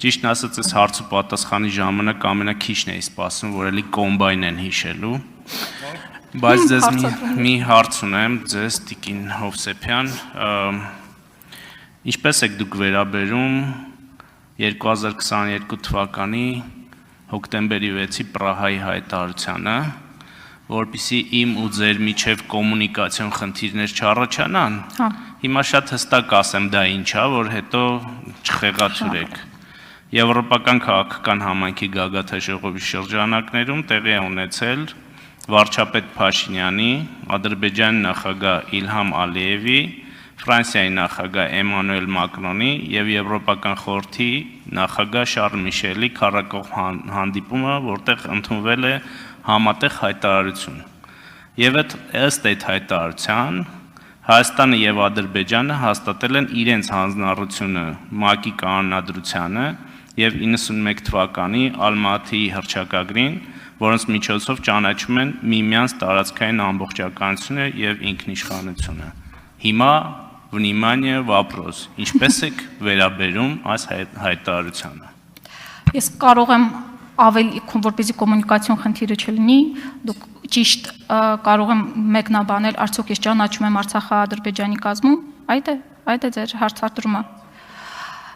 Ճիշտն ասած, այս հարցու պատասխանի ժամանակ ամենաքիչն էի սպասում, որ էլի կոմբայն են հիշելու։ Բայց ձեզ մի հարց ունեմ, ձեզ Տիկին Հովսեփյան, ինչպես եք դուք վերաբերում 2022 թվականի հոկտեմբերի 6-ի Պրահայի հայտարարությանը, որպեսզի իմ ու ձեր միջև կոմունիկացիոն խնդիրներ չառաջանան։ Հիմա շատ հստակ ասեմ դա ինչ է, որ հետո չխեղաթյուրեք։ Եվրոպական քաղաքական համայնքի գագաթաժողովի շրջանակներում տեղի է ունեցել վարչապետ Փաշինյանի, Ադրբեջանի նախագահ Իլհամ Ալիևի, Ֆրանսիայի նախագահ Էմանուել Մակրոնի եւ Եվրոպական խորհրդի նախագահ Շարլ Միշելի քառակողմ հանդիպումը, որտեղ ընդունվել է համատեղ հայտարարություն։ Եվ ըստ այդ հայտարարության Հայաստանը եւ Ադրբեջանը հաստատել են իրենց հանձնառությունը ՄԱԿ-ի կանոնադրությանը եւ 91 թվականի Ալմատիի հռչակագրին, որոնց միջոցով ճանաչում են միմյանց տարածքային ամբողջականությունը եւ ինքնիշխանությունը։ Հիմա վնիմание вопрос. Ինչպես եք վերաբերում այս հայտարարությանը։ Ես կարող եմ ավելի որպեսզի կոմունիկացիոն խնդիրը չլինի, դուք ճիշտ կարող եմ մեկնաբանել, արդյոք ես ճանաչում եմ Արցախը Ադրբեջանի կազմում, այդ է ձեր հարցադրումը։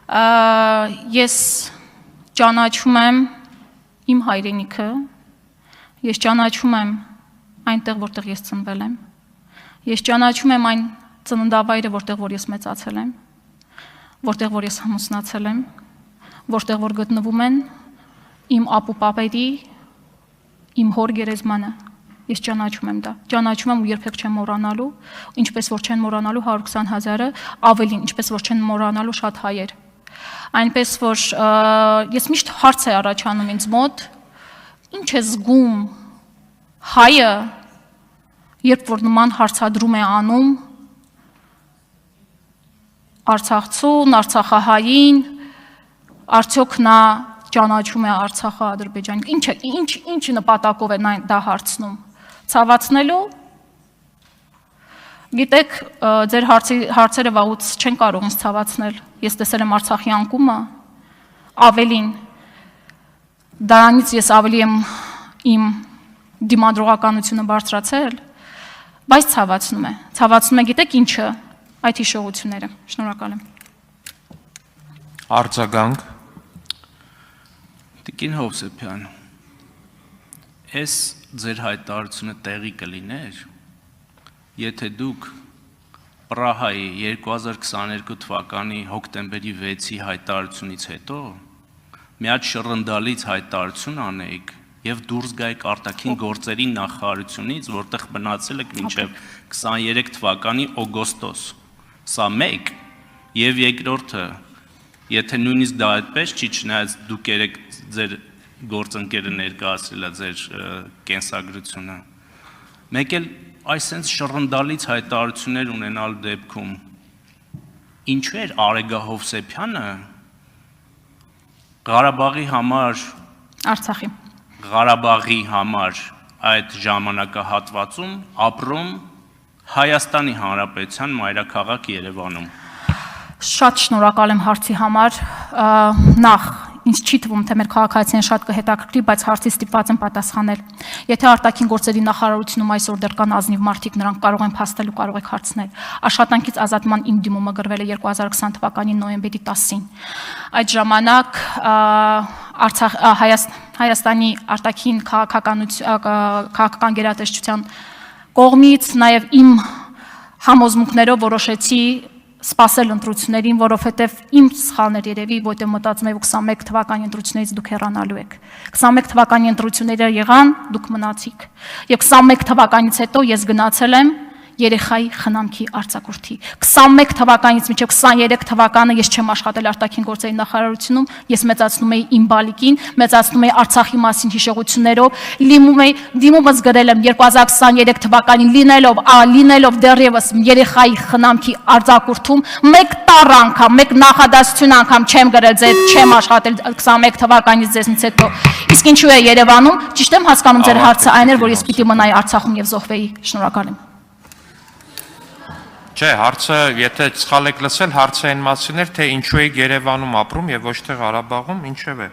Ես ճանաչում եմ իմ հայրենիքը, ես ճանաչում եմ այնտեղ, որտեղ ես ծնվել եմ, ես ճանաչում եմ այն ծննդավայրը, որտեղ որ ես մեծացել եմ, որտեղ որ ես ամուսնացել եմ, որտեղ որ գտնվում են իմ ապուպապերի, իմ հոր գերեզմանը, ես ճանաչում եմ դա, ճանաչում եմ ու երբեք չեմ մոռանալու, ինչպես որ չեն մոռանալու 120,000-ը, ավելին, ինչպես որ չեն մոռանալու շատ հայեր։ Այնպես որ ես միշտ հարց է առաջանում ինձ մոտ, ինչ է զգում հայը, երբ որ նման հարցադրում է անում Արցախցուն, Արցախահային, արդյոք նա ճանաչում է Արցախը Ադրբեջանի, ինչ նպատակով է դա հարցնում, ցավացնելու, գիտեք, ձեր հարցերը վաղուց չեն կարող ինձ ցավացնել, ես տեսել եմ Արցախի անկումը, ավելին, դրանից ես ավելի եմ իմ դիմադրողականությունը բարձրացել, բայց ցավացնում է, գիտեք ինչը, այդ հիշողությունները, շնորհակալ եմ։ Արձագանք։ Տիկին Հովսեփյան, այս ձեր հայտարարությունը տեղի կլիներ, եթե դուք Պրահայի 2022 թվականի հոկտեմբերի 6-ի հայտարարությունից հետո մի հատ շռնդալից հայտարարություն անեիք եւ դուրս գայիք արտաքին գործերի նախարարությունից, որտեղ մնացել եք մինչեւ 23 թվականի օգոստոս։ Սա մեկ եւ երկրորդը, եթե նույնիսկ դա այդպես չի, չնայած դուք երեք ձեր գործընկերը ներկայացրել է ձեր կենսագրությունը։ Մեկ էլ այսենց շռնդալից հայտարարություններ ունենալ դեպքում ինչու էր Արեգա Հովսեփյանը Ղարաբաղի համար այդ ժամանակահատվածում ապրում Հայաստանի Հանրապետության մայրաքաղաք Երևանում։ Շատ շնորհակալ եմ հարցի համար, նախ ինձ չի թվում, թե մեր քաղաքացիներին շատ կհետաքրքրի, բայց հարցի ստիպված եմ պատասխանել։ Եթե արտաքին գործերի նախարարությունում այսօր դեռ կան ազնիվ մարդիկ, նրանք կարող են փաստել ու կարող եք հարցնել։ Աշխատանքից ազատման իմ դիմումը գրվել է 2020 թվականի նոյեմբերի 10-ին։ Այդ ժամանակ Հայաստանի արտաքին քաղաքական գերատեսչության կողմից, նաև իմ համոզմունքներով որոշեցի սպասել ընտրություններին, որովհետև իմ սխալներ երևի, որտեղ մտածում եմ 21 թվականի ընտրություններից դուք հեռանալու եք։ 21 թվականի ընտրությունները եղան, դուք մնացիք։ Եվ 21 թվականից հետո ես գնացել եմ երեխայի խնամքի արձակուրդի։ 21 թվականից մինչև 23 թվականը ես չեմ աշխատել արտաքին գործերի նախարարությունում, ես մեծացնում էի իմ բալիկին, մեծացնում էի Արցախի մասին հիշողություններով, դիմումս գրել եմ 2023 թվականին լինելով դեռևս երեխայի խնամքի արձակուրդում, մեկ տառ անգամ, մեկ նախադասություն անգամ չեմ գրել, ձեր չեմ աշխատել 21 թվականից ձեզնից հետո։ Իսկ ինչու է Երևանում, ճիշտ եմ հասկանում ձեր հարցը այն էր, որ ես պիտի մնայի Արցախում եւ զոհվեի։ Շնորհակալ եմ։ Չէ, հարցը, եթե սխալ եք լսել, հարցը այն մասին էր, թե ինչու եք Երևանում ապրում եւ ոչ թե Ղարաբաղում, ինչեւ է։